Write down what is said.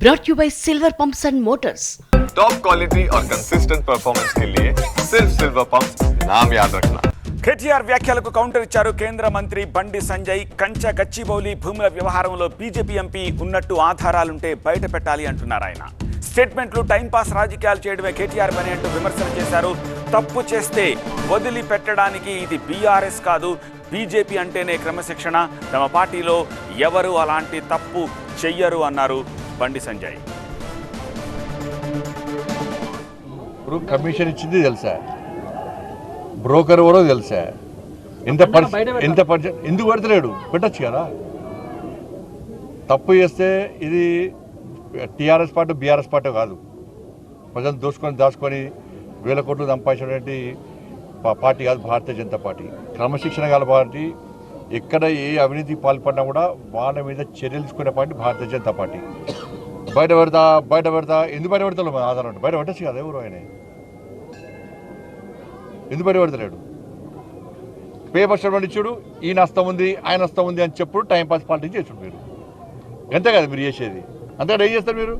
brought you by Silver Pumps and Motors. Top quality और consistent performance के लिए सिर्फ सिल्वर पंप्स नाम याद रखना। కేటీఆర్ వ్యాఖ్యలకు కౌంటర్ ఇచ్చారు కేంద్ర మంత్రి బండి సంజయ్. కంచ గచ్చిబౌలి భూముల వ్యవహారంలో బీజేపీ ఎంపీ ఉన్నట్టు ఆధారాలుంటే బయట పెట్టాలి అంటున్నారు ఆయన. స్టేట్మెంట్లు టైంపాస్ రాజకీయాలు చేయడమే కేటీఆర్ పని అంటూ విమర్శన చేశారు. తప్పు చేస్తే వదిలిపెట్టడానికి ఇది బీఆర్ఎస్ కాదు, బీజేపీ అంటేనే క్రమశిక్షణ, తమ పార్టీలో ఎవరు అలాంటి తప్పు చెయ్యరు అన్నారు బండి సంజయ్. ఇప్పుడు కమిషన్ ఇచ్చింది తెలుసా, బ్రోకర్ కూడా తెలుసా, ఎంత పర్సెంట్ ఎందుకు పెడతలేడు, పెట్టచ్చు కదా. తప్పు చేస్తే ఇది టీఆర్ఎస్ పార్టీ బీఆర్ఎస్ పార్టీ కాదు, ప్రజలు దాచుకొని వేల కోట్లు సంపాదించినటువంటి పార్టీ కాదు భారతీయ జనతా పార్టీ. క్రమశిక్షణ గల పార్టీ, ఎక్కడ ఏ అవినీతి పాల్పడినా కూడా వాళ్ళ మీద చర్యలు తీసుకునే పార్టీ భారతీయ జనతా పార్టీ. బయట పెడతా ఎందుకు బయట పెడతాడు ఆధారం బయట పెట్టచ్చు కదా. ఎవరు ఆయన ఎందుకు బయట పెడతలేడు? పేపర్ స్టేట్మెంట్ ఇచ్చుడు, ఈయన నష్టం ఉంది ఆయన నష్టం ఉంది అని చెప్పుడు టైంపాస్ పాలిటిక్స్ చేసుడు. మీరు అంతే కదా మీరు చేసేది. అంతేకాదు ఏం చేస్తారు మీరు?